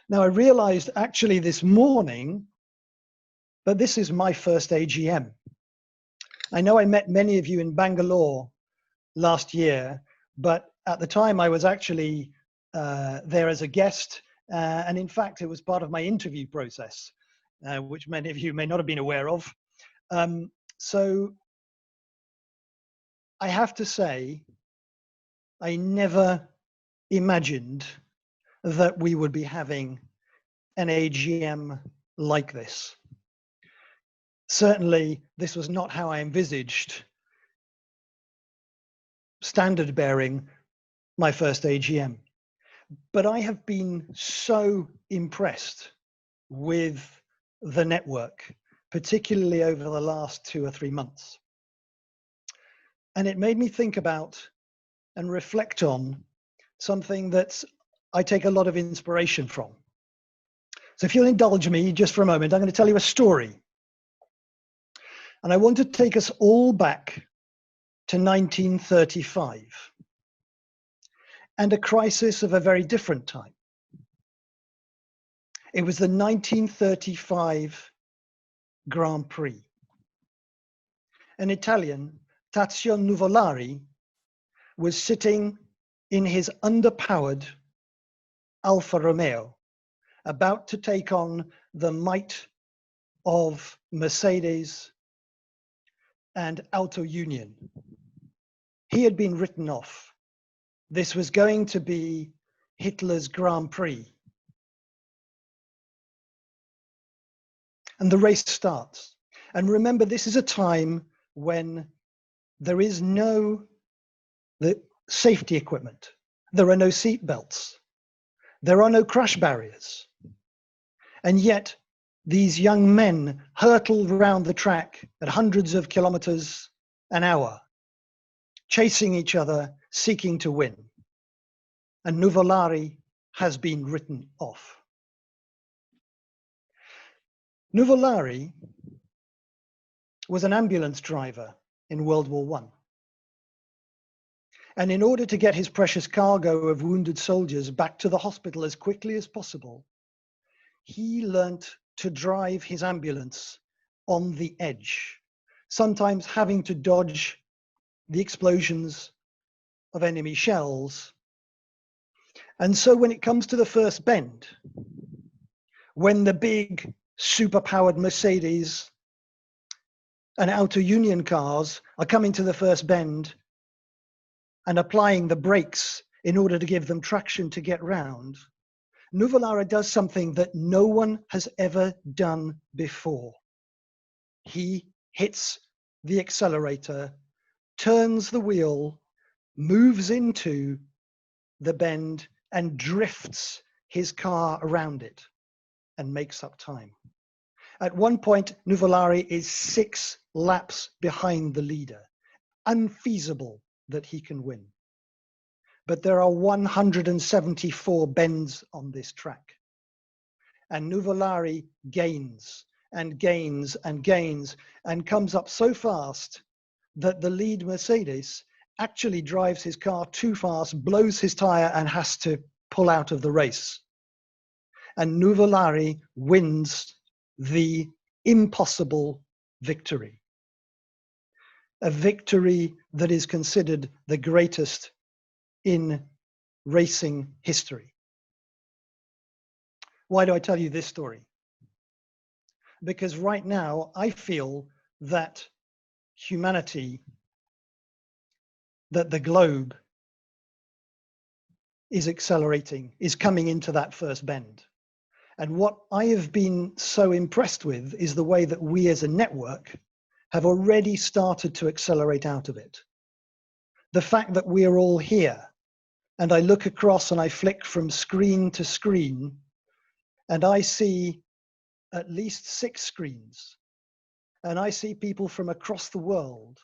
Now, I realized actually this morning that this is my first AGM. I know I met many of you in Bangalore last year, but at the time I was actually there as a guest, and in fact it was part of my interview process, which many of you may not have been aware of. So I have to say, I never imagined that we would be having an AGM like this. Certainly, this was not how I envisaged standard bearing my first AGM. But I have been so impressed with the network, particularly over the last 2 or 3 months. And it made me think about and reflect on something that I take a lot of inspiration from. So if you'll indulge me just for a moment, I'm going to tell you a story. And I want to take us all back to 1935 and a crisis of a very different time. It was the 1935 Grand Prix. An Italian, Tazio Nuvolari, was sitting in his underpowered Alfa Romeo, about to take on the might of Mercedes and Auto Union. He had been written off. This was going to be Hitler's Grand Prix. And the race starts. And remember, this is a time when there is no safety equipment. There are no seat belts. There are no crash barriers. And yet, these young men hurtled around the track at hundreds of kilometers an hour, chasing each other, seeking to win. And Nuvolari has been written off. Nuvolari was an ambulance driver in World War I. And in order to get his precious cargo of wounded soldiers back to the hospital as quickly as possible, he learnt to drive his ambulance on the edge, sometimes having to dodge the explosions of enemy shells. And so when it comes to the first bend, when the big super-powered Mercedes and Auto Union cars are coming to the first bend and applying the brakes in order to give them traction to get round, Nuvolari does something that no one has ever done before. He hits the accelerator, turns the wheel, moves into the bend, and drifts his car around it and makes up time. At one point, Nuvolari is 6 laps behind the leader. Unfeasible that he can win. But there are 174 bends on this track. And Nuvolari gains and gains and gains and comes up so fast that the lead Mercedes actually drives his car too fast, blows his tire, and has to pull out of the race. And Nuvolari wins the impossible victory. A victory that is considered the greatest in racing history. Why do I tell you this story? Because right now I feel that humanity, that the globe is accelerating, is coming into that first bend. And what I have been so impressed with is the way that we as a network have already started to accelerate out of it. The fact that we are all here, and I look across and I flick from screen to screen, and I see at least 6 screens, and I see people from across the world,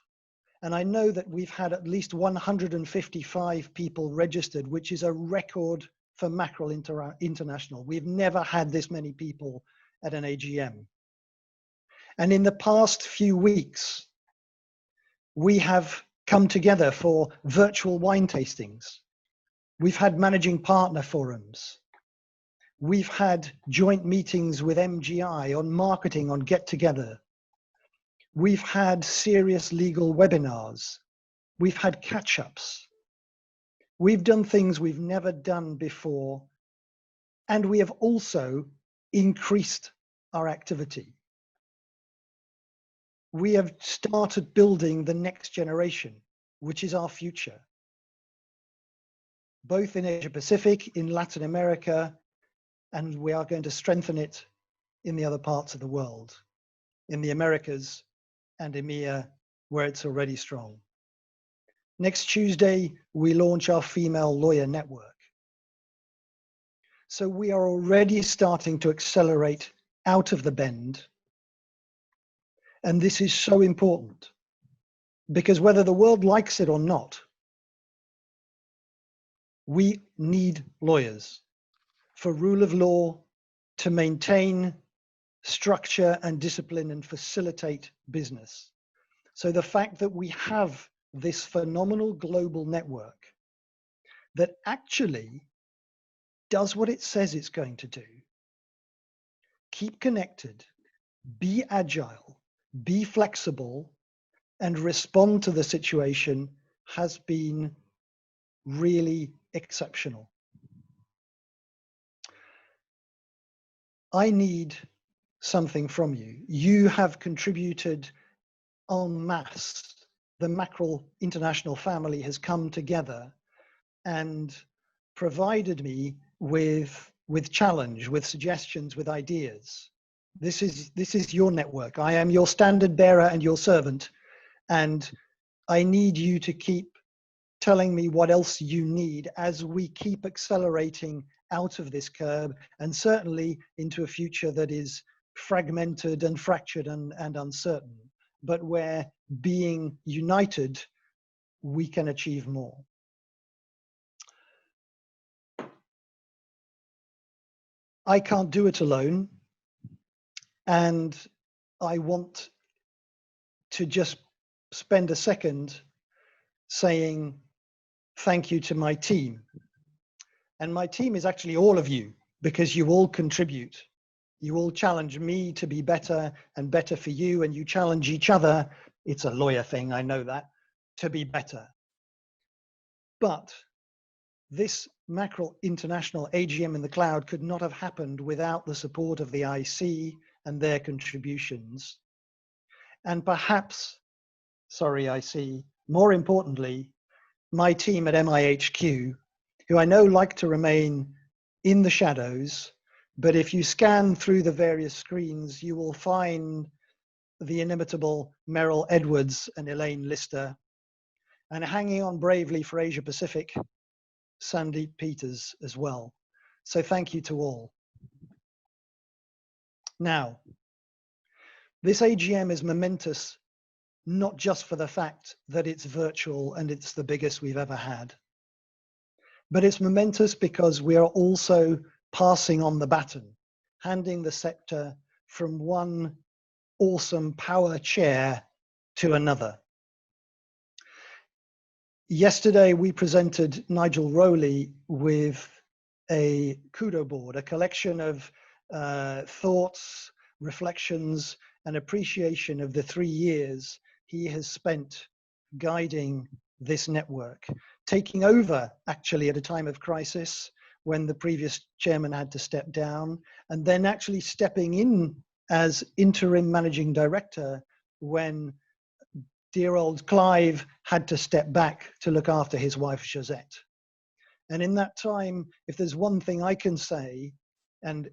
and I know that we've had at least 155 people registered, which is a record for Mackerel International. We've never had this many people at an AGM. And in the past few weeks, we have come together for virtual wine tastings. We've had managing partner forums. We've had joint meetings with MGI on marketing, on Get Together. We've had serious legal webinars. We've had catch-ups. We've done things we've never done before. And we have also increased our activity. We have started building the next generation, which is our future, both in Asia Pacific, in Latin America, and we are going to strengthen it in the other parts of the world, in the Americas and EMEA, where it's already strong. Next Tuesday, we launch our female lawyer network. So we are already starting to accelerate out of the bend. And this is so important because whether the world likes it or not, we need lawyers for rule of law, to maintain structure and discipline and facilitate business. So the fact that we have this phenomenal global network that actually does what it says it's going to do, keep connected, be agile, be flexible, and respond to the situation has been really exceptional. I need something from you. You have contributed en masse. The Mackerel International family has come together and provided me with challenge, with suggestions, with ideas. This is your network. I am your standard bearer and your servant, and I need you to keep telling me what else you need as we keep accelerating out of this curve and certainly into a future that is fragmented and fractured and uncertain, but where being united, we can achieve more. I can't do it alone, and I want to just spend a second saying thank you to my team. And my team is actually all of you, because you all contribute. You all challenge me to be better and better for you, and you challenge each other. It's a lawyer thing, I know that, to be better. But this Mackerel International AGM in the cloud could not have happened without the support of the IC and their contributions. And perhaps, sorry IC, more importantly, my team at MIHQ, who I know like to remain in the shadows, but if you scan through the various screens, you will find the inimitable Merrill Edwards and Elaine Lister, and hanging on bravely for Asia Pacific, Sandeep Peters as well. So thank you to all. Now, this AGM is momentous, not just for the fact that it's virtual and it's the biggest we've ever had, but it's momentous because we are also passing on the baton, handing the scepter from one awesome power chair to another. Yesterday, we presented Nigel Rowley with a kudo board, a collection of thoughts, reflections, and appreciation of the 3 years he has spent guiding this network, taking over actually at a time of crisis when the previous chairman had to step down, and then actually stepping in as interim managing director when dear old Clive had to step back to look after his wife, Josette. And in that time, if there's one thing I can say, and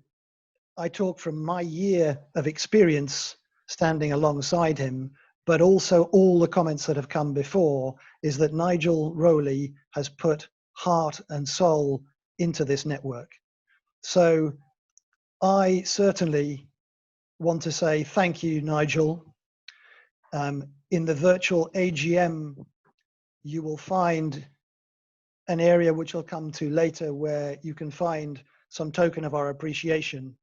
I talk from my year of experience standing alongside him, but also all the comments that have come before, is that Nigel Rowley has put heart and soul into this network. So I certainly want to say thank you, Nigel. In the virtual AGM, you will find an area which I'll come to later where you can find some token of our appreciation.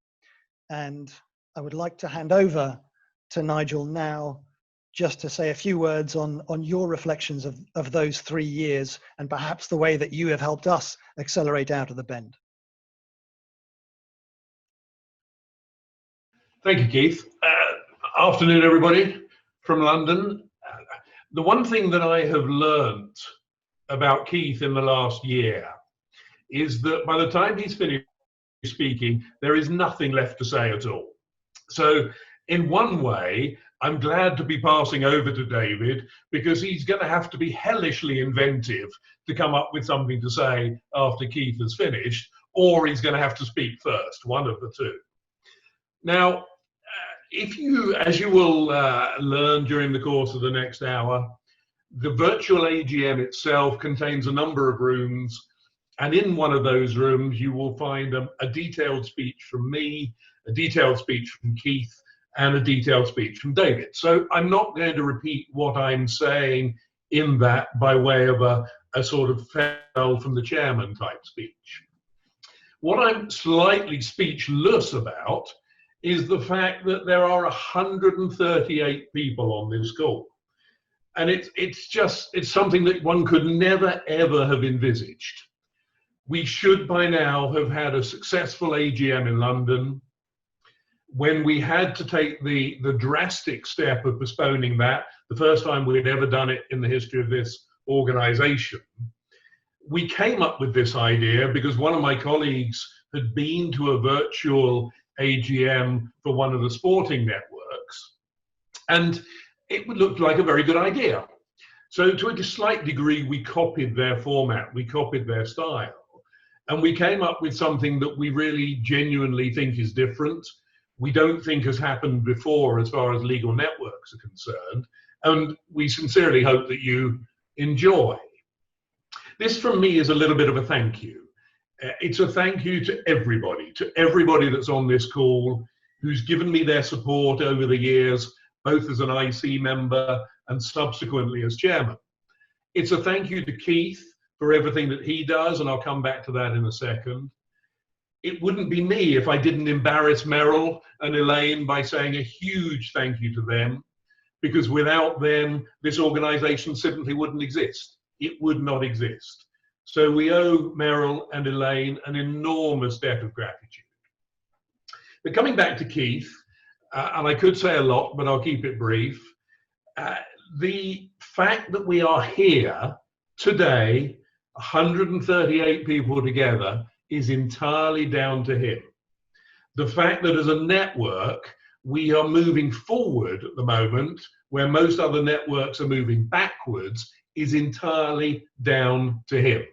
And I would like to hand over to Nigel now, just to say a few words on your reflections of those 3 years and perhaps the way that you have helped us accelerate out of the bend. Thank you, Keith. Afternoon, everybody from London. The one thing that I have learnt about Keith in the last year is that by the time he's finished speaking, there is nothing left to say at all. So in one way, I'm glad to be passing over to David, because he's going to have to be hellishly inventive to come up with something to say after Keith has finished, or he's going to have to speak first, one of the two. Now, if you, as you will learn during the course of the next hour, the virtual AGM itself contains a number of rooms, and in one of those rooms you will find a detailed speech from me, a detailed speech from Keith, and a detailed speech from David. So I'm not going to repeat what I'm saying in that by way of a sort of farewell from the chairman type speech. What I'm slightly speechless about is the fact that there are 138 people on this call. And it's something that one could never, ever have envisaged. We should by now have had a successful AGM in London. When we had to take the drastic step of postponing that, the first time we had ever done it in the history of this organization, we came up with this idea because one of my colleagues had been to a virtual AGM for one of the sporting networks, and it looked like a very good idea. So to a slight degree, we copied their format, we copied their style, and we came up with something that we really genuinely think is different. We don't think has happened before as far as legal networks are concerned, and we sincerely hope that you enjoy. This from me is a little bit of a thank you. It's a thank you to everybody that's on this call, who's given me their support over the years, both as an IC member and subsequently as chairman. It's a thank you to Keith for everything that he does, and I'll come back to that in a second. It wouldn't be me if I didn't embarrass Meryl and Elaine by saying a huge thank you to them, because without them, this organization simply wouldn't exist. It would not exist. So we owe Meryl and Elaine an enormous debt of gratitude. But coming back to Keith, and I could say a lot, but I'll keep it brief. The fact that we are here today, 138 people together, is entirely down to him. The fact that as a network, we are moving forward at the moment, where most other networks are moving backwards, is entirely down to him.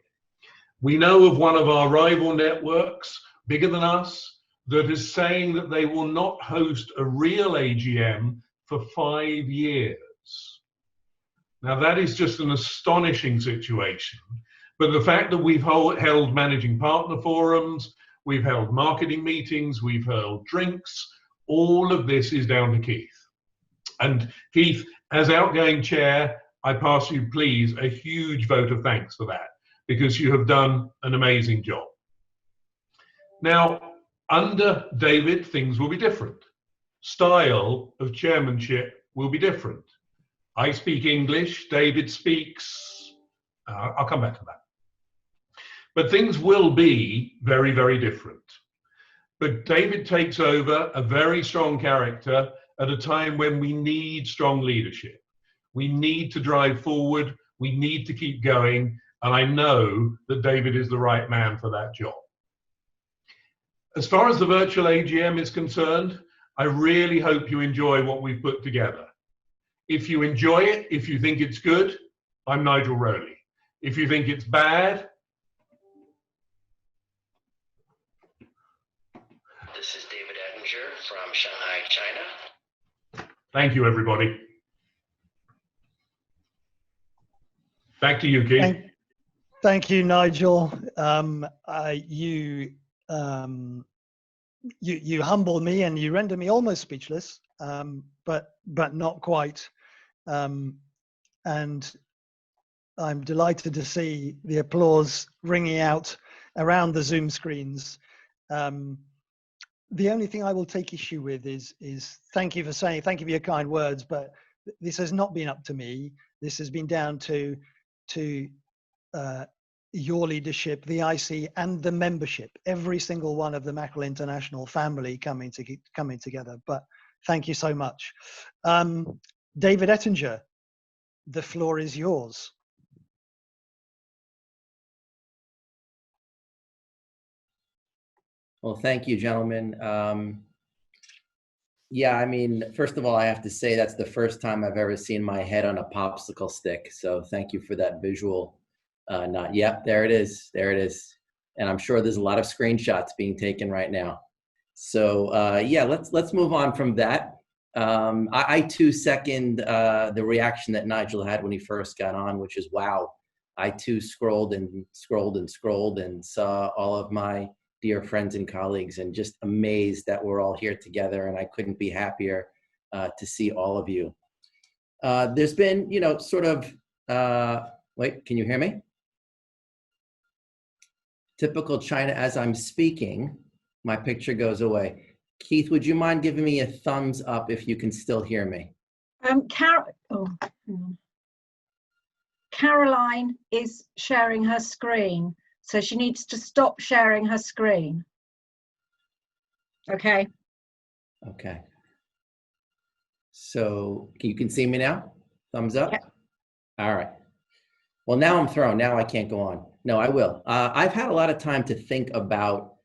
We know of one of our rival networks, bigger than us, that is saying that they will not host a real AGM for 5 years. Now that is just an astonishing situation. But the fact that we've held managing partner forums, we've held marketing meetings, we've held drinks, all of this is down to Keith. And Keith, as outgoing chair, I pass you, please, a huge vote of thanks for that, because you have done an amazing job. Now, under David, things will be different. Style of chairmanship will be different. I speak English, David speaks, I'll come back to that. But things will be very, very different. But David takes over a very strong character at a time when we need strong leadership. We need to drive forward, we need to keep going, and I know that David is the right man for that job. As far as the virtual AGM is concerned, I really hope you enjoy what we've put together. If you enjoy it, if you think it's good, I'm Nigel Rowley. If you think it's bad, this is David Ettinger from Shanghai, China. Thank you, everybody. Back to you, Keith. Thank you, Nigel. You humble me and you render me almost speechless, but not quite. And I'm delighted to see the applause ringing out around the Zoom screens. The only thing I will take issue with is thank you for your kind words, but this has not been up to me. This has been down to your leadership, the IC, and the membership, every single one of the Mackerel International family coming together. But thank you so much. David Ettinger, the floor is yours. Well, thank you, gentlemen. Yeah, I mean, first of all, I have to say that's the first time I've ever seen my head on a popsicle stick. So thank you for that visual. Yep, there it is. There it is. And I'm sure there's a lot of screenshots being taken right now. So yeah, let's move on from that. I too second the reaction that Nigel had when he first got on, which is wow. I too scrolled and scrolled and scrolled and saw all of my dear friends and colleagues, and just amazed that we're all here together, and I couldn't be happier to see all of you. There's been, you know, sort of, wait, can you hear me? Typical China, as I'm speaking, my picture goes away. Keith, would you mind giving me a thumbs up if you can still hear me? Caroline is sharing her screen, so she needs to stop sharing her screen. Okay. Okay. So you can see me now? Thumbs up? Yeah. All right. Well, now I'm thrown. Now I can't go on. No, I will. I've had a lot of time to think about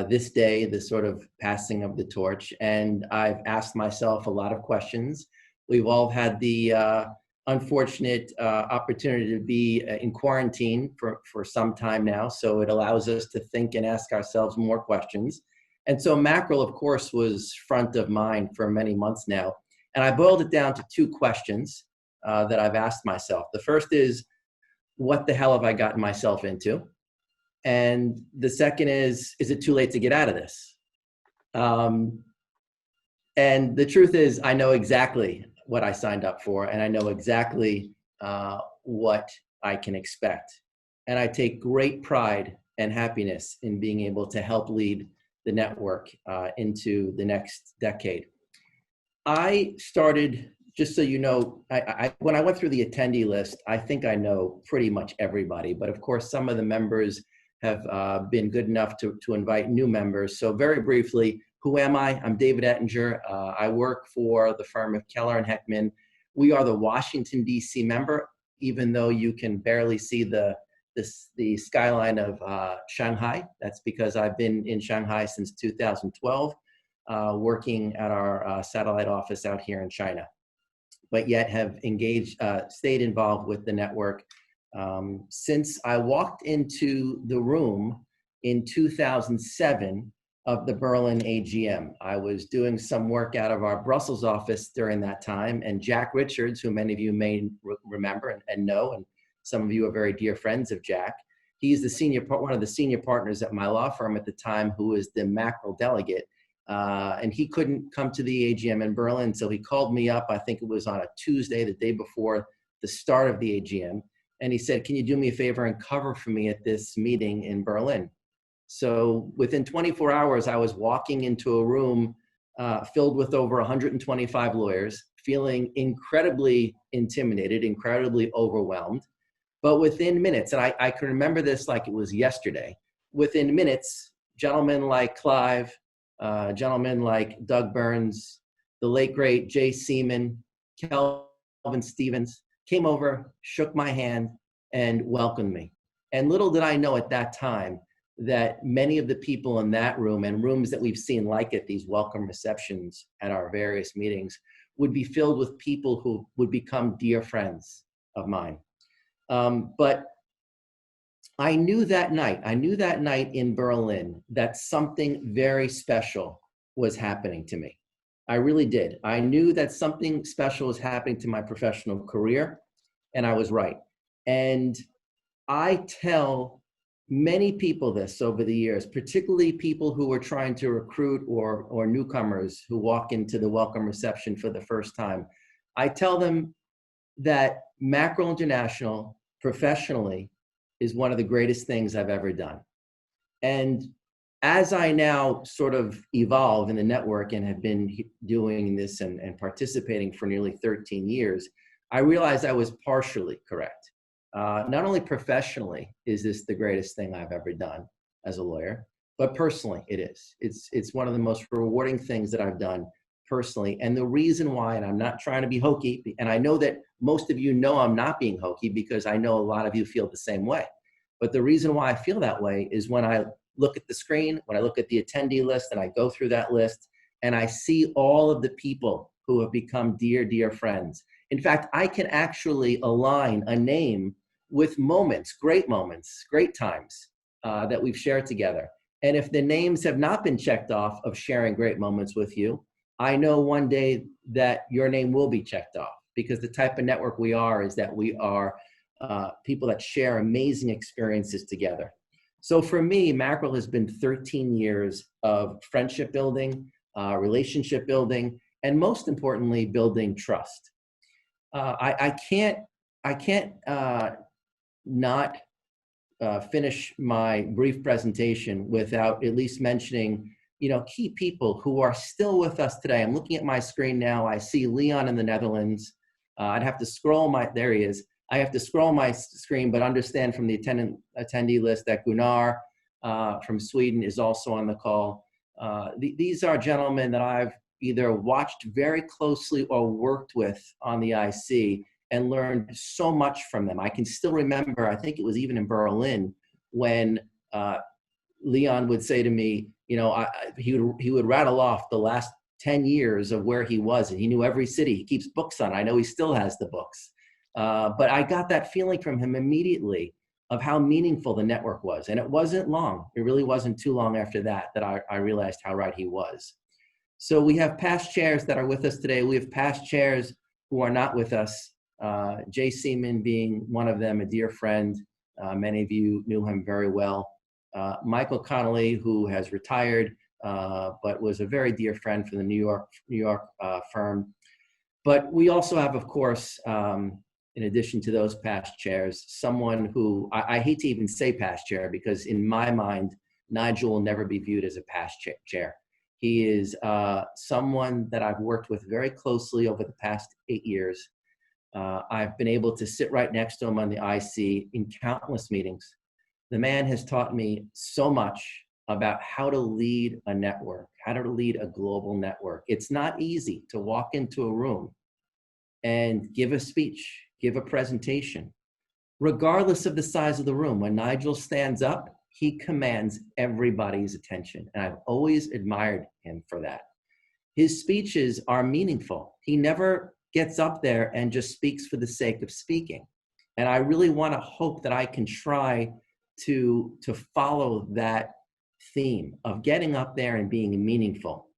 this day, the sort of passing of the torch, and I've asked myself a lot of questions. We've all had the unfortunate opportunity to be in quarantine for some time now, so it allows us to think and ask ourselves more questions. And so mackerel, of course, was front of mind for many months now. And I boiled it down to two questions that I've asked myself. The first is, what the hell have I gotten myself into? And the second is it too late to get out of this? And the truth is, I know exactly what I signed up for, and I know exactly what I can expect. And I take great pride and happiness in being able to help lead the network into the next decade. I started, just so you know, when I went through the attendee list, I think I know pretty much everybody, but of course some of the members have been good enough to invite new members. So very briefly, who am I? I'm David Ettinger. I work for the firm of Keller and Heckman. We are the Washington, D.C. member, even though you can barely see the skyline of Shanghai. That's because I've been in Shanghai since 2012, working at our satellite office out here in China, but yet have stayed involved with the network since I walked into the room in 2007 of the Berlin AGM. I was doing some work out of our Brussels office during that time, and Jack Richards, who many of you may remember and know, and some of you are very dear friends of Jack. He's one of the senior partners at my law firm at the time, who was the mackerel delegate. And he couldn't come to the AGM in Berlin, so he called me up. I think it was on a Tuesday, the day before the start of the AGM. And he said, can you do me a favor and cover for me at this meeting in Berlin? So within 24 hours, I was walking into a room filled with over 125 lawyers, feeling incredibly intimidated, incredibly overwhelmed. But within minutes, and I can remember this like it was yesterday, within minutes, gentlemen like Clive, gentlemen like Doug Burns, the late great Jay Seaman, Kelvin Stevens, came over, shook my hand, and welcomed me. And little did I know at that time that many of the people in that room and rooms that we've seen like it, these welcome receptions at our various meetings, would be filled with people who would become dear friends of mine. But I knew that night in Berlin that something very special was happening to me. I really did. I knew that something special was happening to my professional career, and I was right. And I tell many people this over the years, particularly people who are trying to recruit or newcomers who walk into the welcome reception for the first time. I tell them that Mackerel International professionally is one of the greatest things I've ever done. And as I now sort of evolve in the network and have been doing this and participating for nearly 13 years, I realized I was partially correct. Not only professionally is this the greatest thing I've ever done as a lawyer, but personally it is. It's one of the most rewarding things that I've done personally. And the reason why, and I'm not trying to be hokey, and I know that most of you know I'm not being hokey because I know a lot of you feel the same way. But the reason why I feel that way is when I look at the screen, when I look at the attendee list and I go through that list and I see all of the people who have become dear, dear friends. In fact, I can actually align a name with moments, great times that we've shared together. And if the names have not been checked off of sharing great moments with you, I know one day that your name will be checked off, because the type of network we are is that we are people that share amazing experiences together. So for me, Mackerel has been 13 years of friendship building, relationship building, and most importantly, building trust. I can't not finish my brief presentation without at least mentioning, key people who are still with us today. I'm looking at my screen now. I see Leon in the Netherlands. I'd have to scroll there he is. I have to scroll my screen, but understand from the attendee list that Gunnar from Sweden is also on the call. These are gentlemen that I've either watched very closely or worked with on the IC and learned so much from them. I can still remember, I think it was even in Berlin, when Leon would say to me, he would rattle off the last 10 years of where he was, and he knew every city. He keeps books on. I know he still has the books. But I got that feeling from him immediately of how meaningful the network was. And it wasn't long. It really wasn't too long after that I realized how right he was. So we have past chairs that are with us today. We have past chairs who are not with us. Jay Seaman being one of them, a dear friend. Many of you knew him very well. Michael Connolly, who has retired, but was a very dear friend for the New York firm. But we also have, of course, in addition to those past chairs, someone who, I hate to even say past chair, because in my mind, Nigel will never be viewed as a past chair. He is someone that I've worked with very closely over the past 8 years. I've been able to sit right next to him on the IC in countless meetings. The man has taught me so much about how to lead a network, how to lead a global network. It's not easy to walk into a room and give a speech, give a presentation, regardless of the size of the room. When Nigel stands up, he commands everybody's attention. And I've always admired him for that. His speeches are meaningful. He never gets up there and just speaks for the sake of speaking. And I really want to hope that I can try to follow that theme of getting up there and being meaningful,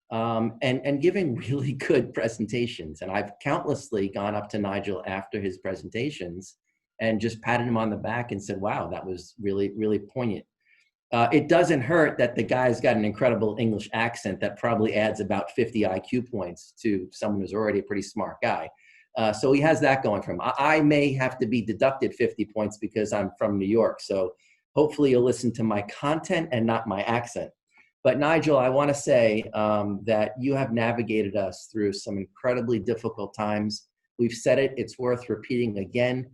and giving really good presentations. And I've countlessly gone up to Nigel after his presentations and just patted him on the back and said, wow, that was really, really poignant. It doesn't hurt that the guy's got an incredible English accent that probably adds about 50 IQ points to someone who's already a pretty smart guy. So he has that going for him. I may have to be deducted 50 points because I'm from New York. So hopefully you'll listen to my content and not my accent. But Nigel, I want to say that you have navigated us through some incredibly difficult times. We've said it, it's worth repeating again.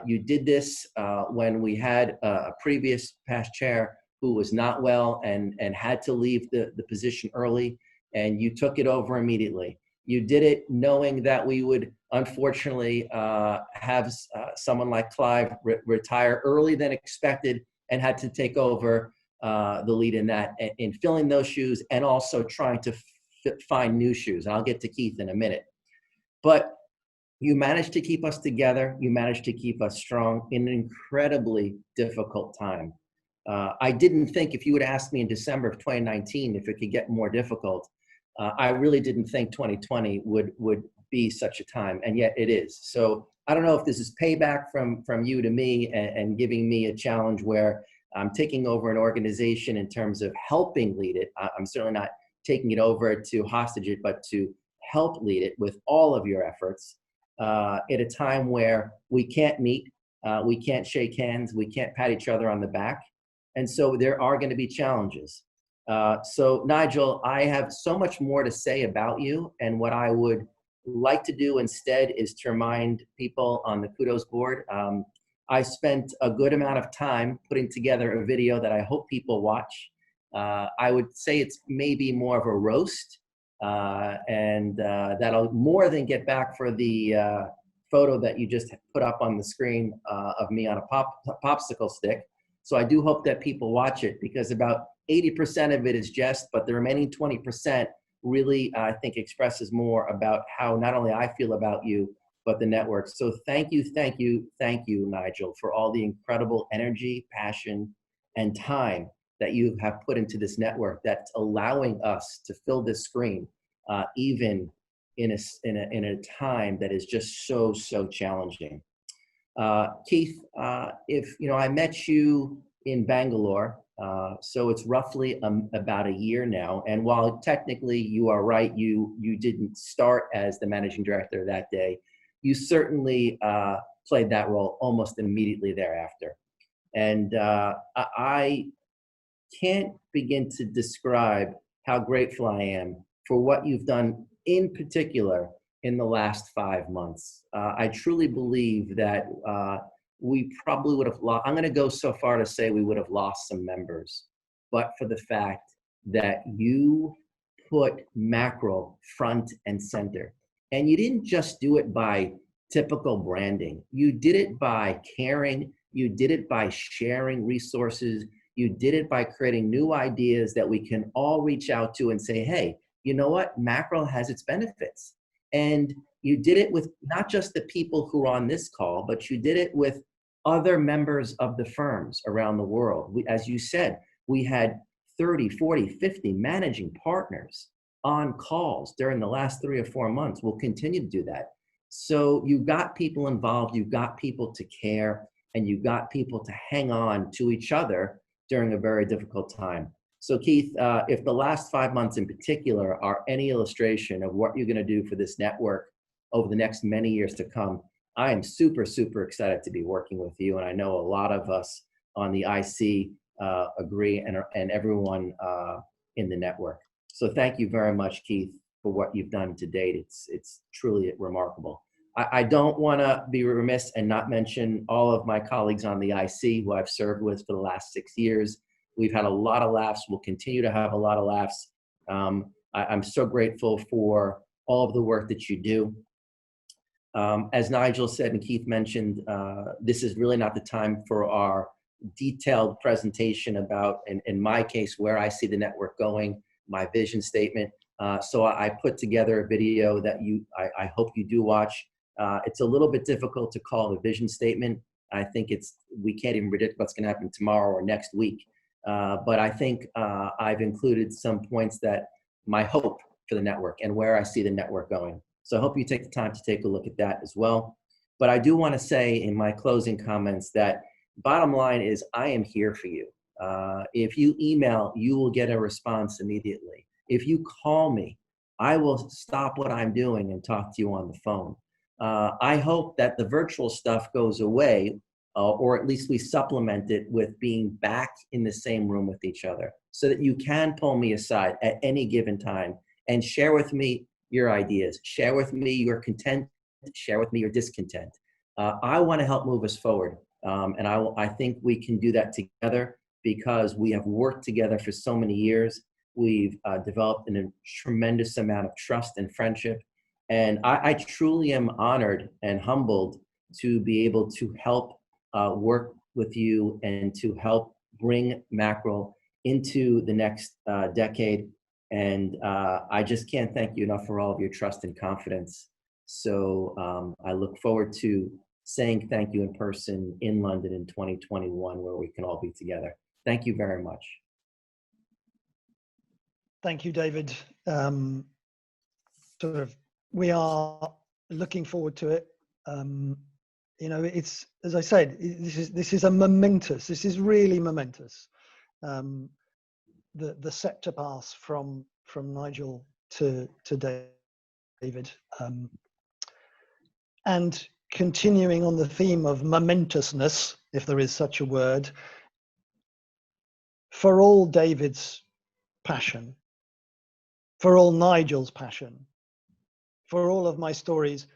You did this when we had a previous past chair who was not well and had to leave the position early, and you took it over immediately. You did it knowing that we would unfortunately have someone like Clive retire early than expected and had to take over the lead in that, in filling those shoes and also trying to find new shoes. And I'll get to Keith in a minute. But you managed to keep us together. You managed to keep us strong in an incredibly difficult time. I didn't think, if you would ask me in December of 2019 if it could get more difficult, I really didn't think 2020 would be such a time, and yet it is. So I don't know if this is payback from you to me and giving me a challenge where I'm taking over an organization in terms of helping lead it. I'm certainly not taking it over to hostage it, but to help lead it with all of your efforts at a time where we can't meet, we can't shake hands, we can't pat each other on the back. And so there are going to be challenges. So Nigel, I have so much more to say about you, and what I would like to do instead is to remind people on the kudos board. I spent a good amount of time putting together a video that I hope people watch. I would say it's maybe more of a roast, and that'll more than get back for the photo that you just put up on the screen of me on a popsicle stick. So I do hope that people watch it, because about 80% of it is jest, but the remaining 20% really, I think, expresses more about how not only I feel about you, but the network. So thank you, thank you, thank you, Nigel, for all the incredible energy, passion, and time that you have put into this network that's allowing us to fill this screen, even in a time that is just so challenging. Keith, if I met you in Bangalore, so it's roughly about a year now. And while technically you are right, you didn't start as the managing director that day, you certainly played that role almost immediately thereafter. And I can't begin to describe how grateful I am for what you've done in particular in the last 5 months. I truly believe that we probably would have lost, I'm going to go so far to say we would have lost some members, but for the fact that you put mackerel front and center. And you didn't just do it by typical branding. You did it by caring. You did it by sharing resources. You did it by creating new ideas that we can all reach out to and say, hey, you know what? Mackerel has its benefits. And you did it with not just the people who are on this call, but you did it with other members of the firms around the world. As you said, we had 30, 40, 50 managing partners on calls during the last 3 or 4 months. We'll continue to do that. So you got people involved, you got people to care, and you got people to hang on to each other during a very difficult time. So Keith, if the last 5 months in particular are any illustration of what you're going to do for this network over the next many years to come, I am super excited to be working with you. And I know a lot of us on the IC agree, and everyone in the network. So thank you very much, Keith, for what you've done to date. It's truly remarkable. I don't want to be remiss and not mention all of my colleagues on the IC who I've served with for the last 6 years. We've had a lot of laughs. We'll continue to have a lot of laughs. I'm so grateful for all of the work that you do. As Nigel said and Keith mentioned, this is really not the time for our detailed presentation about, in my case, where I see the network going, my vision statement. So I put together a video that I hope you do watch. It's a little bit difficult to call a vision statement. I think we can't even predict what's going to happen tomorrow or next week. But I think I've included some points that my hope for the network and where I see the network going. So I hope you take the time to take a look at that as well. But I do want to say in my closing comments that bottom line is I am here for you. If you email, you will get a response immediately. If you call me, I will stop what I'm doing and talk to you on the phone. I hope that the virtual stuff goes away, or at least we supplement it with being back in the same room with each other so that you can pull me aside at any given time and share with me your ideas, share with me your content, share with me your discontent. I want to help move us forward. And I think we can do that together because we have worked together for so many years. We've developed a tremendous amount of trust and friendship. And I truly am honored and humbled to be able to help work with you and to help bring mackerel into the next decade. And I just can't thank you enough for all of your trust and confidence. So I look forward to saying thank you in person in London in 2021, where we can all be together. Thank you very much. Thank you, David. We are looking forward to it. It's, as I said, this is really momentous. The scepter pass from Nigel to David, and continuing on the theme of momentousness, if there is such a word, for all David's passion, for all Nigel's passion, for all of my stories,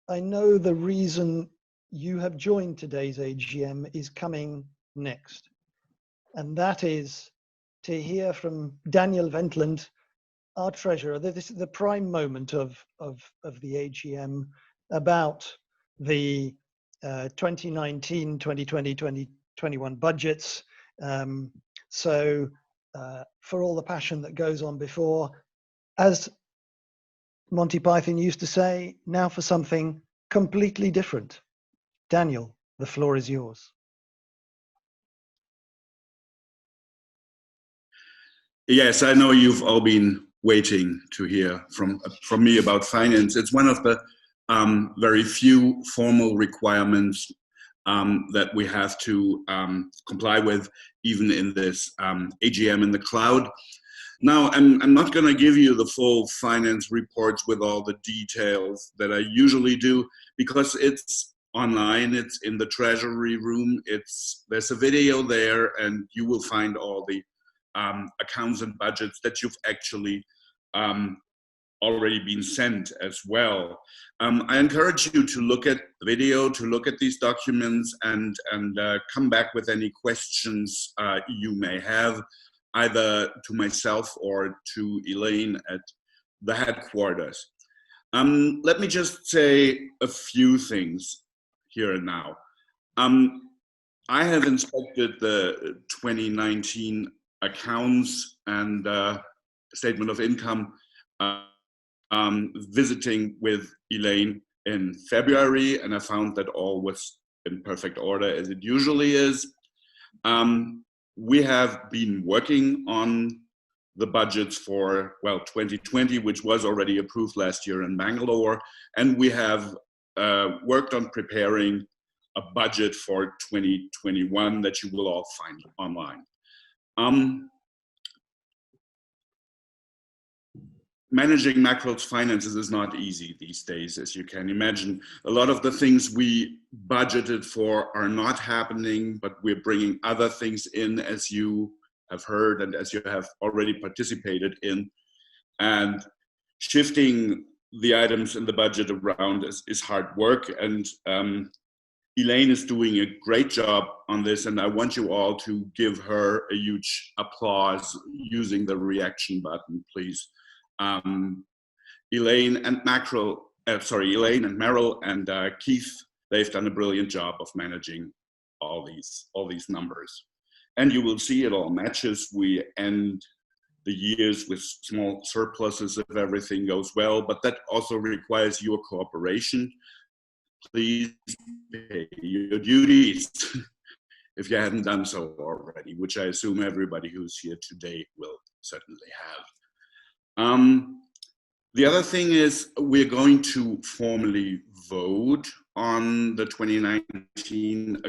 I know the reason you have joined today's AGM is coming next. And that is to hear from Daniel Wendland, our treasurer. This is the prime moment of the AGM about the 2019, 2020, 2021 budgets. So for all the passion that goes on before, as Monty Python used to say, now for something completely different. Daniel, the floor is yours. Yes, I know you've all been waiting to hear from me about finance. It's one of the very few formal requirements that we have to comply with, even in this AGM in the cloud. Now, I'm not going to give you the full finance reports with all the details that I usually do, because it's online, it's in the treasury room, there's a video there, and you will find all the accounts and budgets that you've actually already been sent as well. I encourage you to look at the video, to look at these documents, and come back with any questions you may have, either to myself or to Elaine at the headquarters. Let me just say a few things here and now. I have inspected the 2019 accounts and statement of income, visiting with Elaine in February, and I found that all was in perfect order, as it usually is. We have been working on the budgets for, well, 2020, which was already approved last year in Bangalore, and we have worked on preparing a budget for 2021 that you will all find online. Managing Macro's finances is not easy these days, as you can imagine. A lot of the things we budgeted for are not happening, but we're bringing other things in, as you have heard and as you have already participated in. And shifting the items in the budget around is hard work. And Elaine is doing a great job on this, and I want you all to give her a huge applause using the reaction button, please. Elaine and Meryl and Keith, they've done a brilliant job of managing all these numbers. And you will see it all matches. We end the years with small surpluses if everything goes well, but that also requires your cooperation. Please pay your duties if you haven't done so already, which I assume everybody who's here today will certainly have. The other thing is we're going to formally vote on the 2019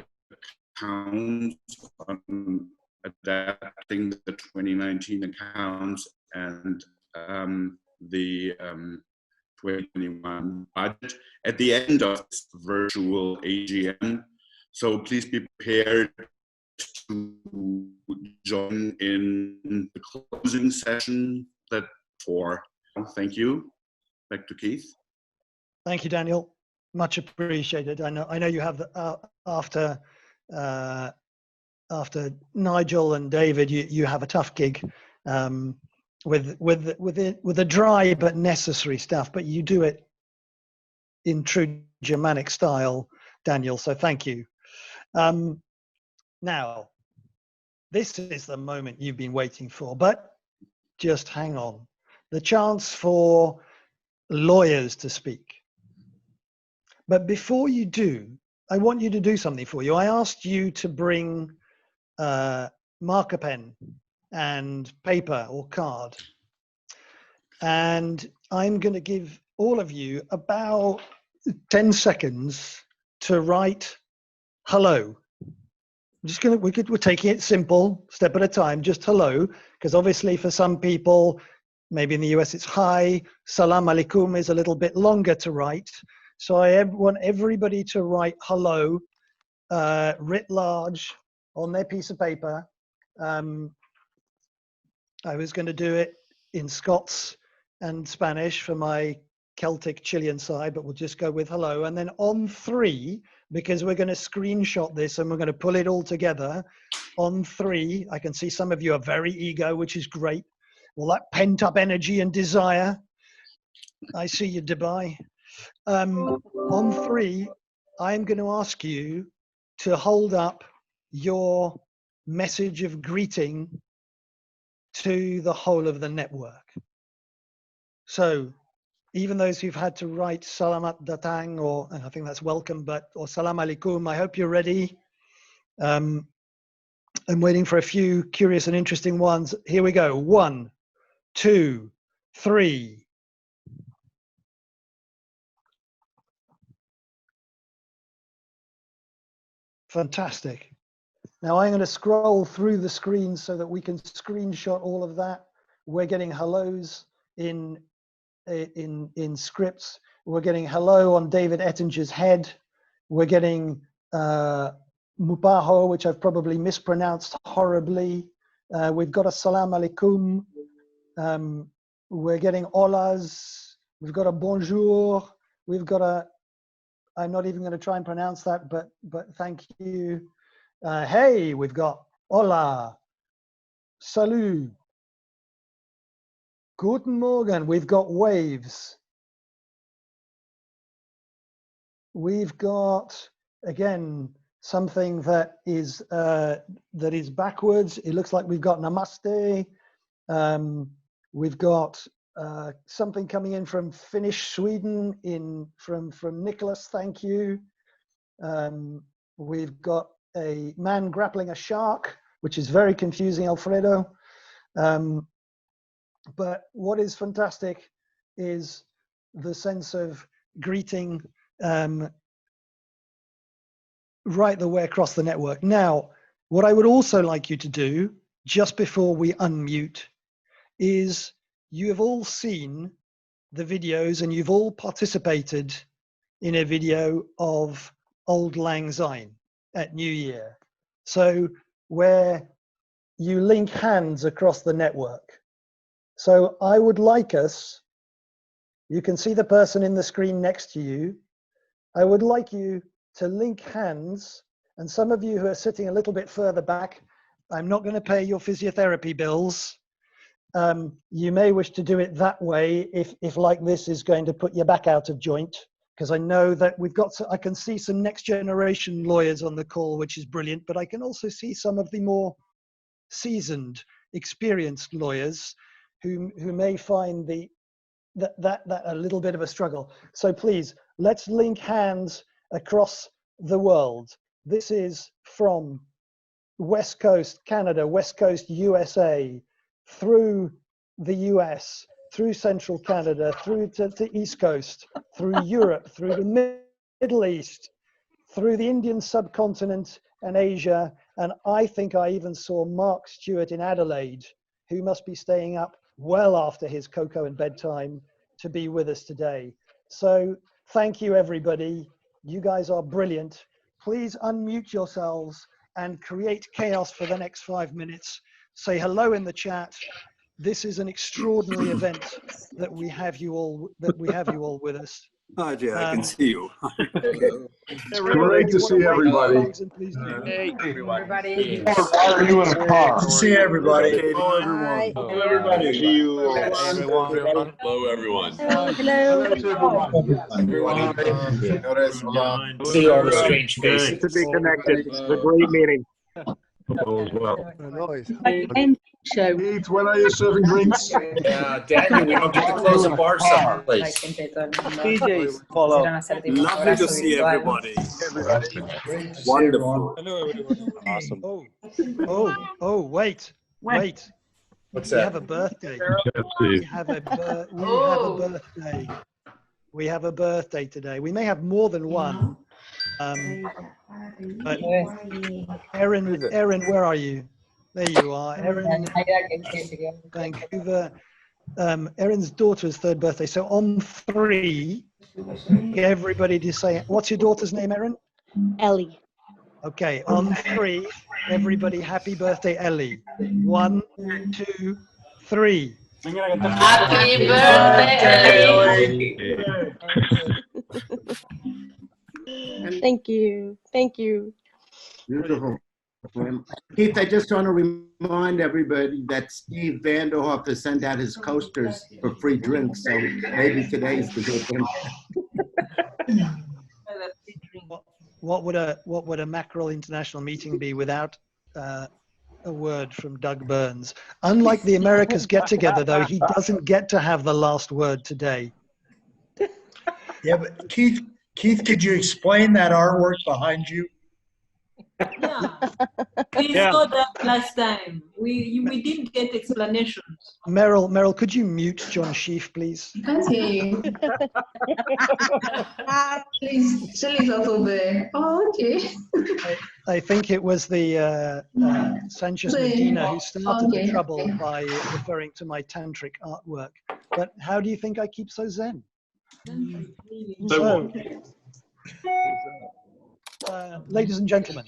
accounts, on adapting the 2019 accounts and the 2021 budget at the end of this virtual AGM. So please be prepared to join in the closing session Thank you. Back to Keith. Thank you, Daniel. Much appreciated. I know you have after Nigel and David, you have a tough gig with a dry but necessary stuff, but you do it in true Germanic style, Daniel. So thank you. Now, this is the moment you've been waiting for, but just hang on. The chance for lawyers to speak. But before you do, I want you to do something for you. I asked you to bring marker pen and paper or card. And I'm going to give all of you about 10 seconds to write hello. I'm just going to, we're taking it simple, step at a time, just hello, because obviously for some people, maybe in the US it's hi, salam alaikum is a little bit longer to write. So I want everybody to write hello, writ large on their piece of paper. I was going to do it in Scots and Spanish for my Celtic Chilean side, but we'll just go with hello. And then on 3, because we're going to screenshot this and we're going to pull it all together. On 3, I can see some of you are very eager, which is great. Well, that pent up energy and desire. I see you, Dubai. On 3, I'm going to ask you to hold up your message of greeting to the whole of the network. So even those who've had to write Salamat Datang, or I think that's welcome, or Salam Alaikum, I hope you're ready. I'm waiting for a few curious and interesting ones. Here we go. 1, 2, 3. Fantastic. Now I'm going to scroll through the screen so that we can screenshot all of that. We're getting hellos in scripts. We're getting hello on David Ettinger's head. We're getting Mubaho, which I've probably mispronounced horribly. We've got a salam alaikum. We're getting holas. We've got a bonjour. We've got a, I'm not even going to try and pronounce that, but thank you. Hey, we've got hola, salut, guten Morgen. We've got waves. We've got, again, something that is backwards. It looks like we've got namaste. We've got something coming in from Finnish Sweden from Nicholas. Thank you. We've got a man grappling a shark, which is very confusing, Alfredo. But what is fantastic is the sense of greeting right the way across the network. Now, what I would also like you to do, just before we unmute, is you have all seen the videos and you've all participated in a video of Auld Lang Syne at New Year. So where you link hands across the network. So I would like us, you can see the person in the screen next to you. I would like you to link hands, and some of you who are sitting a little bit further back, I'm not going to pay your physiotherapy bills. You may wish to do it that way if like this is going to put your back out of joint, because I know that I can see some next generation lawyers on the call, which is brilliant, but I can also see some of the more seasoned, experienced lawyers who may find that a little bit of a struggle. So please, let's link hands across the world. This is from West Coast Canada, West Coast USA, through the US, through Central Canada, through to East Coast, through Europe, through the Middle East, through the Indian subcontinent and Asia. And I think I even saw Mark Stewart in Adelaide, who must be staying up well after his cocoa and bedtime to be with us today. So thank you, everybody. You guys are brilliant. Please unmute yourselves and create chaos for the next 5 minutes. Say hello in the chat. This is an extraordinary event that we have you all with us. Hi, Jay, I can see you. Great to see everybody. Hey, everybody. Are you in a car? See everybody. Hello, everyone. Hello, everybody. See you. Everyone. Hello, everyone. Hello. See all the strange faces. Good to be connected. It's a great meeting. Show. Pete, when are you serving drinks? Yeah, Daniel, we don't get to close a bar someplace. DJs, follow. Lovely to see everybody. Wonderful. Hello, everyone. Awesome. Oh, wait. What's We that? have a birthday. We have a birthday today. We may have more than one. But Erin, where are you? There you are, Erin. Vancouver. Erin's daughter's third birthday. So on 3, everybody to say, what's your daughter's name, Erin? Ellie. Okay, on 3, everybody, happy birthday, Ellie. 1, 2, 3. Happy birthday! Thank you. Thank you. Beautiful. Keith, I just want to remind everybody that Steve Vanderhoff has sent out his coasters for free drinks, so maybe today's the good one. What would a Mackerel International meeting be without a word from Doug Burns? Unlike the Americas get-together, though, he doesn't get to have the last word today. Yeah, but Keith, could you explain that artwork behind you? Yeah, we saw that last time. We didn't get explanations. Meryl, could you mute John Sheaf, please? I can't hear you. Chili's also there. Oh, okay. I think it was the Sanchez Medina who started the trouble by referring to my tantric artwork. But how do you think I keep so zen? So, ladies and gentlemen,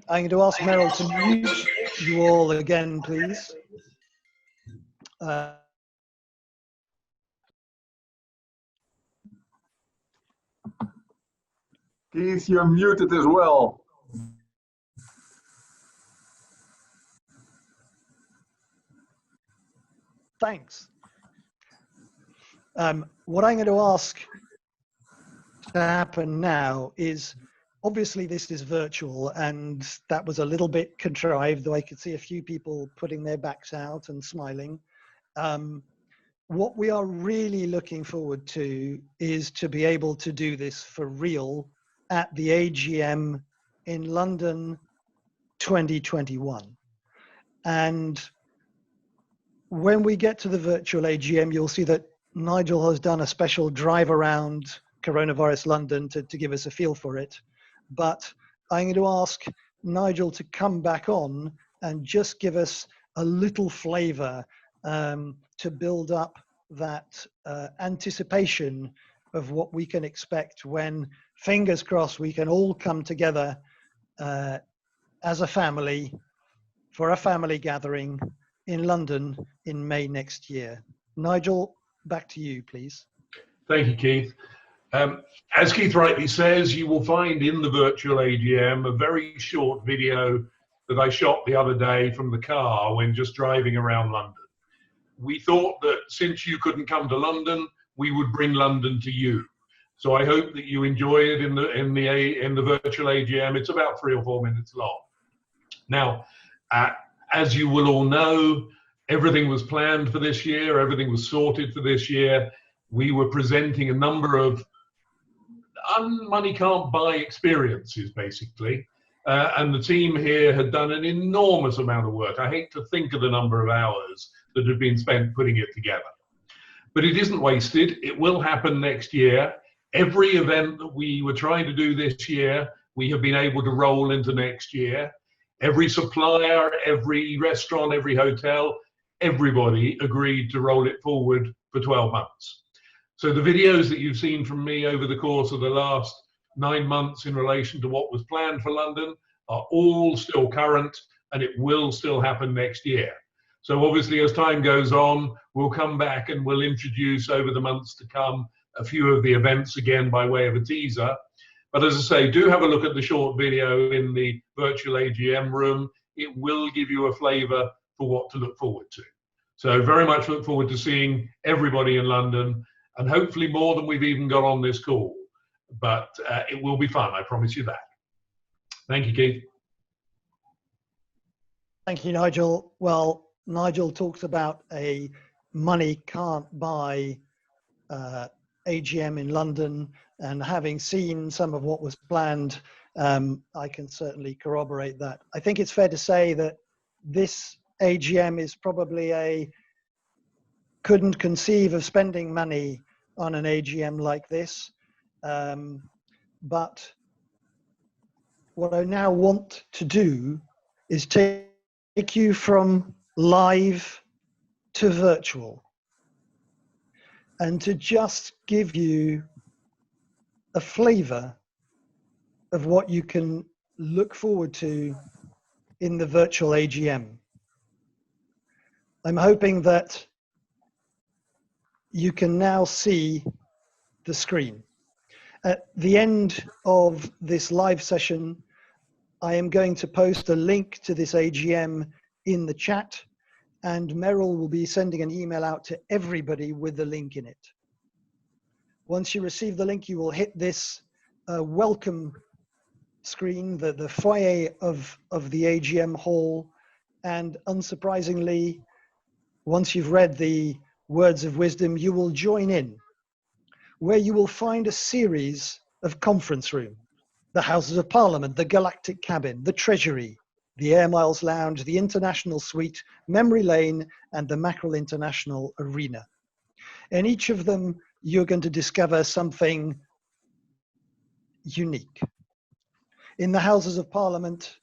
I'm going to ask Meryl to mute you all again, please. Keith, you're muted as well. Thanks. What I'm going to ask to happen now is, obviously this is virtual and that was a little bit contrived, though I could see a few people putting their backs out and smiling. What we are really looking forward to is to be able to do this for real at the AGM in London 2021. And when we get to the virtual AGM, you'll see that Nigel has done a special drive around Coronavirus London to give us a feel for it. But I'm going to ask Nigel to come back on and just give us a little flavor to build up that anticipation of what we can expect when, fingers crossed, we can all come together as a family for a family gathering in London in May next year. Nigel, back to you, please. Thank you, Keith. As Keith rightly says, you will find in the virtual AGM a very short video that I shot the other day from the car when just driving around London. We thought that since you couldn't come to London, we would bring London to you. So I hope that you enjoy it in the virtual AGM. It's about 3 or 4 minutes long. Now, as you will all know, everything was planned for this year. Everything was sorted for this year. We were presenting a number of money can't buy experiences, basically. And the team here had done an enormous amount of work. I hate to think of the number of hours that have been spent putting it together. But it isn't wasted. It will happen next year. Every event that we were trying to do this year, we have been able to roll into next year. Every supplier, every restaurant, every hotel, everybody agreed to roll it forward for 12 months. So the videos that you've seen from me over the course of the last 9 months in relation to what was planned for London are all still current, and it will still happen next year. So obviously, as time goes on, we'll come back and we'll introduce over the months to come a few of the events again by way of a teaser. But as I say, do have a look at the short video in the virtual AGM room. It will give you a flavour for what to look forward to. So very much look forward to seeing everybody in London, and hopefully more than we've even got on this call. But it will be fun, I promise you that. Thank you, Keith. Thank you, Nigel. Well, Nigel talks about a money can't buy AGM in London, and having seen some of what was planned, I can certainly corroborate that. I think it's fair to say that this AGM is probably couldn't conceive of spending money on an AGM like this. But what I now want to do is take you from live to virtual, and to just give you a flavor of what you can look forward to in the virtual AGM. I'm hoping that you can now see the screen. At the end of this live session, I am going to post a link to this AGM in the chat, and Meryl will be sending an email out to everybody with the link in it. Once you receive the link, you will hit this welcome screen, the foyer of the AGM hall, and unsurprisingly, once you've read the words of wisdom, you will join in, where you will find a series of conference rooms: the Houses of Parliament, the Galactic Cabin, the Treasury, the Air Miles Lounge, the International Suite, Memory Lane, and the Mackerel International Arena. In each of them, you're going to discover something unique. In the Houses of Parliament,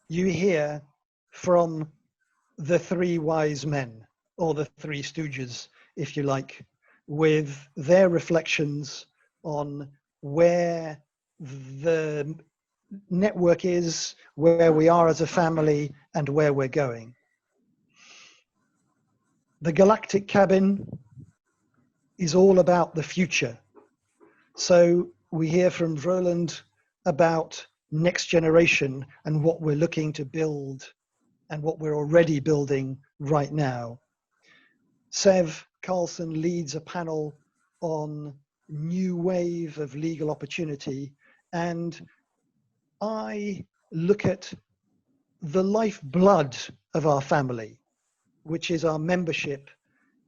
you hear from the three wise men, or the three stooges, if you like, with their reflections on where the network is, where we are as a family, and where we're going. The Galactic Cabin is all about the future. So we hear from Roland about next generation and what we're looking to build and what we're already building right now. Sev Carlson leads a panel on new wave of legal opportunity, and I look at the lifeblood of our family, which is our membership,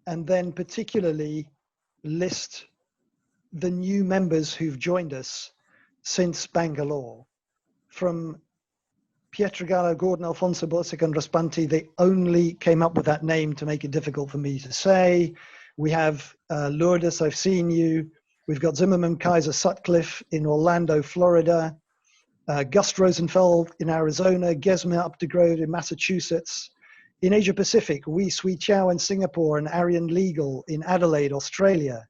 and then particularly list the new members who've joined us since Bangalore. From Pietrogallo, Gordon, Alfonso, Borsic, and Raspanti, they only came up with that name to make it difficult for me to say. We have Lourdes, I've seen you. We've got Zimmerman, Kaiser, Sutcliffe in Orlando, Florida. Gust Rosenfeld in Arizona. Gesmer Updegrode in Massachusetts. In Asia Pacific, Wee Sui Chow in Singapore and Arian Legal in Adelaide, Australia.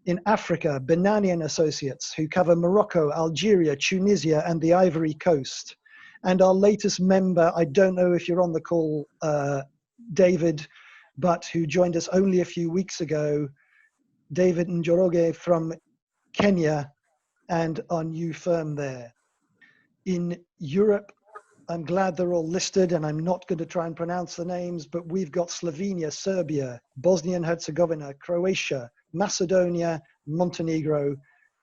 In Africa, Benani and Associates, who cover Morocco, Algeria, Tunisia, and the Ivory Coast. And our latest member, I don't know if you're on the call, David, but who joined us only a few weeks ago, David Njoroge from Kenya, and our new firm there. In Europe, I'm glad they're all listed, and I'm not going to try and pronounce the names, but we've got Slovenia, Serbia, Bosnia and Herzegovina, Croatia, Macedonia, Montenegro,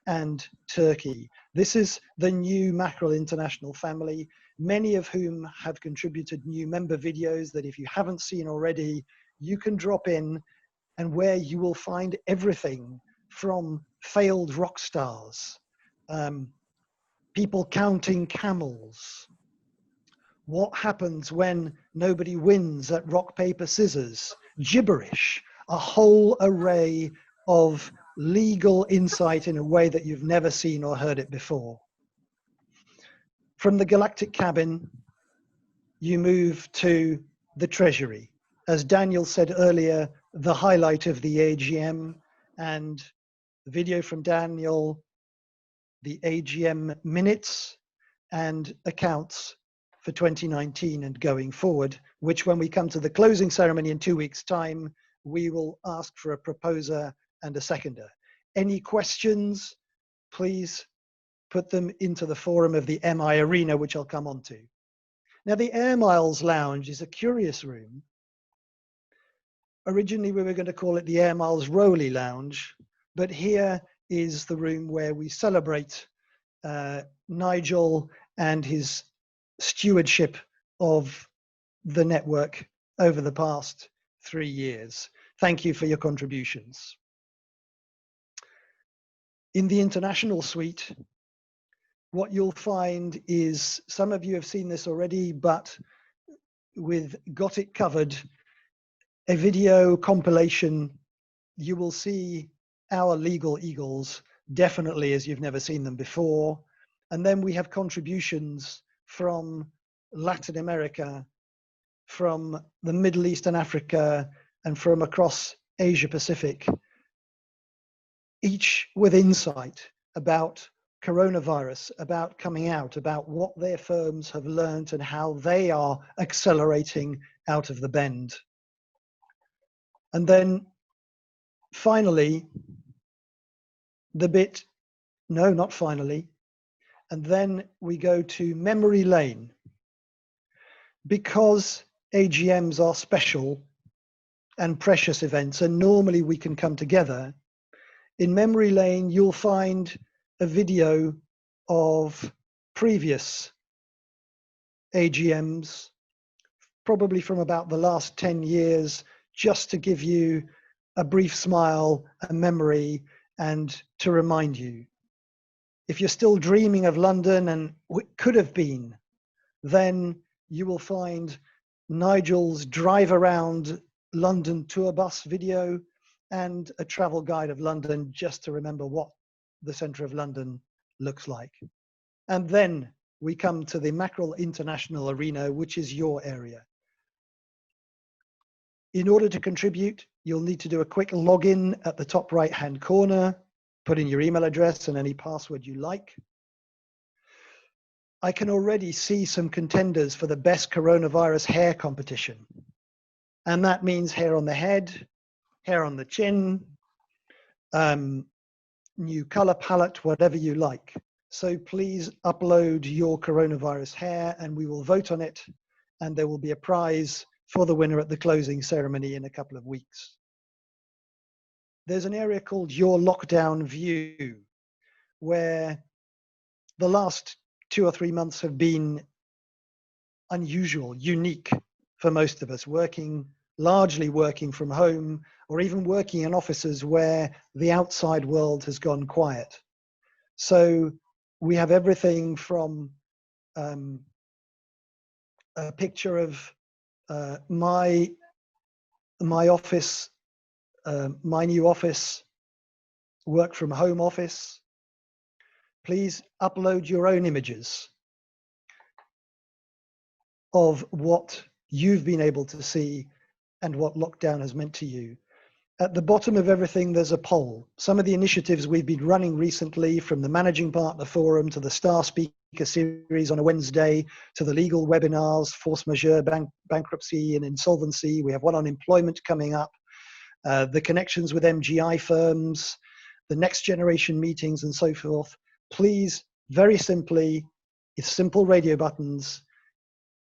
and Turkey. This is the new Mackerel International family, many of whom have contributed new member videos that if you haven't seen already, you can drop in, and where you will find everything from failed rock stars, people counting camels, what happens when nobody wins at rock, paper, scissors, gibberish, a whole array of legal insight in a way that you've never seen or heard it before. From the Galactic Cabin, you move to the Treasury. As Daniel said earlier, the highlight of the AGM, and the video from Daniel, the AGM minutes and accounts for 2019 and going forward, which when we come to the closing ceremony in 2 weeks' time, we will ask for a proposer and a seconder. Any questions, please put them into the forum of the MI Arena, which I'll come on to. Now, the Air Miles Lounge is a curious room. Originally, we were going to call it the Air Miles Rowley Lounge, but here is the room where we celebrate Nigel and his stewardship of the network over the past 3 years. Thank you for your contributions. In the International Suite, what you'll find is, some of you have seen this already, but with Got It Covered, a video compilation, you will see our legal eagles, definitely as you've never seen them before. And then we have contributions from Latin America, from the Middle East and Africa, and from across Asia Pacific, each with insight about coronavirus, about coming out, about what their firms have learned and how they are accelerating out of the bend. And then finally, the bit, no, not finally, and then we go to memory lane. Because AGMs are special and precious events, and normally we can come together, in memory lane, you'll find a video of previous AGMs, probably from about the last 10 years, just to give you a brief smile, a memory, and to remind you. If you're still dreaming of London and what could have been, then you will find Nigel's drive around London tour bus video and a travel guide of London, just to remember what the centre of London looks like. And then we come to the Mackerel International Arena, which is your area. In order to contribute, you'll need to do a quick login at the top right-hand corner, put in your email address and any password you like. I can already see some contenders for the best coronavirus hair competition. And that means hair on the head, hair on the chin, new color palette, whatever you like. So please upload your coronavirus hair and we will vote on it. And there will be a prize for the winner at the closing ceremony in a couple of weeks. There's an area called Your Lockdown View, where the last 2 or 3 months have been unusual, unique for most of us, largely working from home, or even working in offices where the outside world has gone quiet. So we have everything from a picture of my office, my new office, work from home office. Please upload your own images of what you've been able to see and what lockdown has meant to you. At the bottom of everything, there's a poll. Some of the initiatives we've been running recently, from the Managing Partner Forum to the Star Speaker series on a Wednesday, to the legal webinars, force majeure, bankruptcy and insolvency. We have one on employment coming up, the connections with MGI firms, the next generation meetings and so forth. Please, very simply, it's simple radio buttons.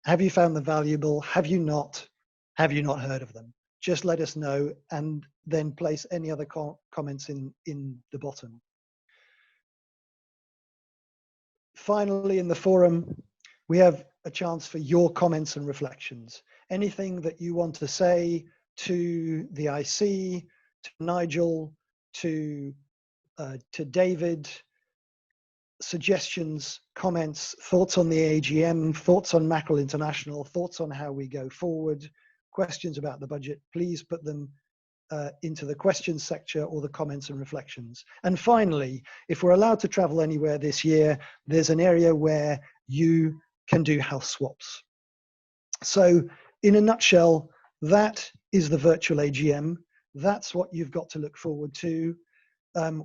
Have you found them valuable? Have you not? Have you not heard of them? Just let us know and then place any other comments in the bottom. Finally, in the forum, we have a chance for your comments and reflections. Anything that you want to say to the IC, to Nigel, to David, suggestions, comments, thoughts on the AGM, thoughts on Mackerel International, thoughts on how we go forward, questions about the budget, please put them into the questions section or the comments and reflections. And finally, if we're allowed to travel anywhere this year, there's an area where you can do house swaps. So in a nutshell, that is the virtual AGM. That's what you've got to look forward to.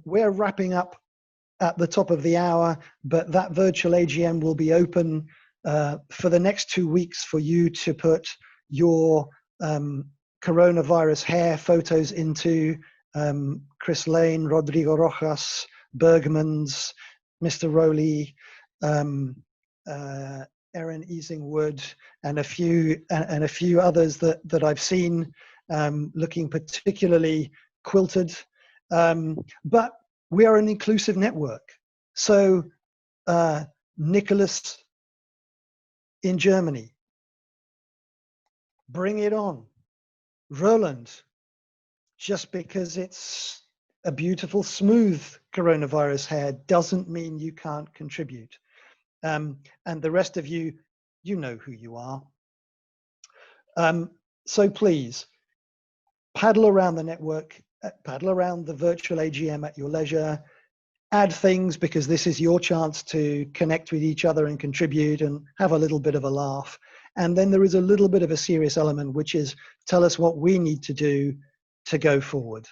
We're wrapping up at the top of the hour, but that virtual AGM will be open for the next 2 weeks for you to put your coronavirus hair photos into. Chris Lane, Rodrigo Rojas, Bergman's, Mr. Rowley, Erin Easingwood, and a few others that I've seen looking particularly quilted. But we are an inclusive network. So Nicholas in Germany, bring it on. Roland, just because it's a beautiful, smooth coronavirus hair doesn't mean you can't contribute. And the rest of you, you know who you are. So please, paddle around the network, paddle around the virtual AGM at your leisure, add things, because this is your chance to connect with each other and contribute and have a little bit of a laugh. And then there is a little bit of a serious element, which is tell us what we need to do to go forward.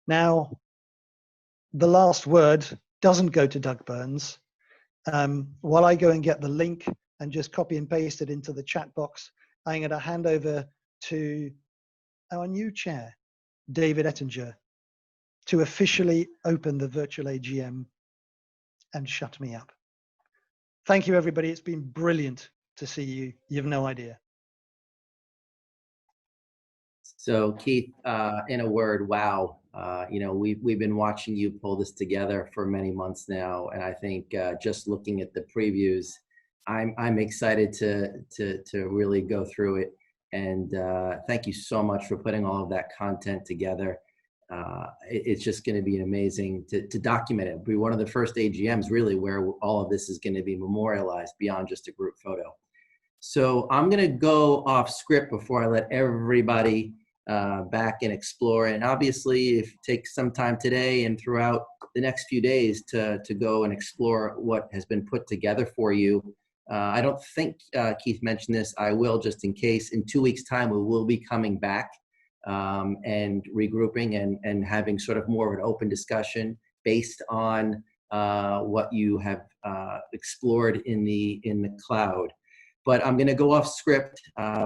Now, the last word doesn't go to Doug Burns, while I go and get the link and just copy and paste it into the chat box, I'm going to hand over to our new chair, David Ettinger, to officially open the virtual AGM and shut me up. Thank you, everybody. It's been brilliant to see you. You've no idea. So Keith, in a word, wow. You know, we've been watching you pull this together for many months now, and I think just looking at the previews, I'm excited to really go through it. And thank you so much for putting all of that content together. It's just going to be amazing to document it. It'll be one of the first AGMs really where all of this is going to be memorialized beyond just a group photo. So I'm going to go off script before I let everybody back and explore. And obviously, if you take some time today and throughout the next few days to go and explore what has been put together for you. I don't think Keith mentioned this. I will, just in case. In 2 weeks' time, we will be coming back and regrouping and having sort of more of an open discussion based on what you have explored in the cloud. But I'm going to go off script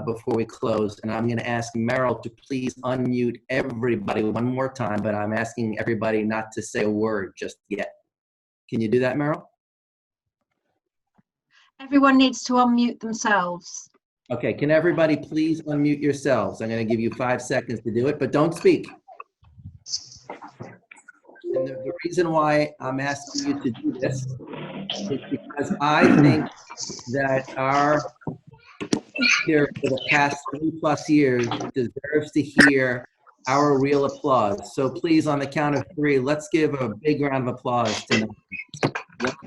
before we close, and I'm going to ask Meryl to please unmute everybody one more time, but I'm asking everybody not to say a word just yet. Can you do that, Meryl? Everyone needs to unmute themselves. Okay, can everybody please unmute yourselves? I'm going to give you 5 seconds to do it, but don't speak. And the reason why I'm asking you to do this is because I think that our speaker for the past 3+ years deserves to hear our real applause. So please, on the count of 3, let's give a big round of applause to them.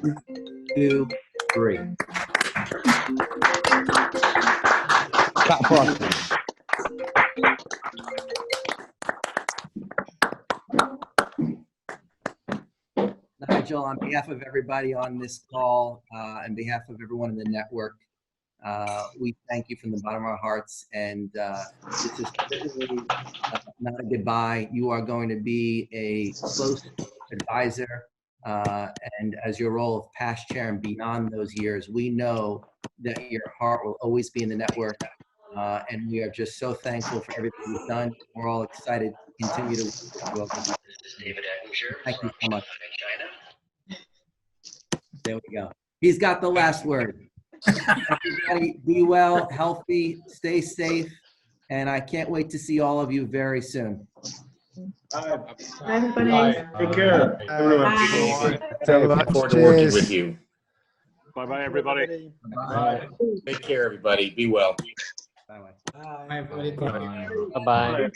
1, 2, 3. Nigel, on behalf of everybody on this call, on behalf of everyone in the network, we thank you from the bottom of our hearts. And this is certainly not a goodbye. You are going to be a close advisor. And as your role of past chair and beyond those years, we know that your heart will always be in the network. And we are just so thankful for everything you've done. We're all excited to continue to work with you. David Ettinger Thank you so much. China. There we go. He's got the last word. Everybody, be well, healthy, stay safe, and I can't wait to see all of you very soon. Bye, everybody. Take care, everyone. Look forward to working with you. Bye-bye, everybody. Bye. Take care, everybody. Be well. Bye, everybody. Bye-bye.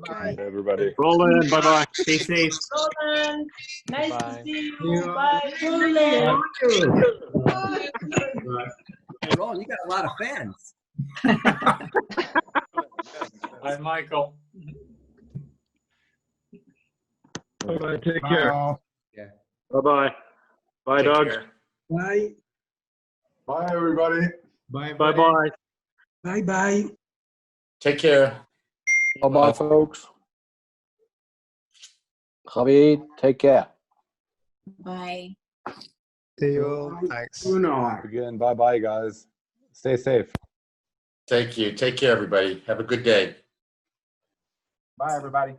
Bye, everybody. Roland, bye-bye. Stay safe. Roland, nice Bye. to see you. Bye, Roland. Roland, you got a lot of fans. Bye, Michael. Bye, take care. Yeah. Bye-bye. Bye, Take Doug. care. Bye. Bye, everybody. Bye. Bye-bye. Bye-bye. Take care. Bye-bye, folks. Javi, take care. Bye. See you all. Thanks. Uno. Again, bye-bye, guys. Stay safe. Thank you. Take care, everybody. Have a good day. Bye, everybody.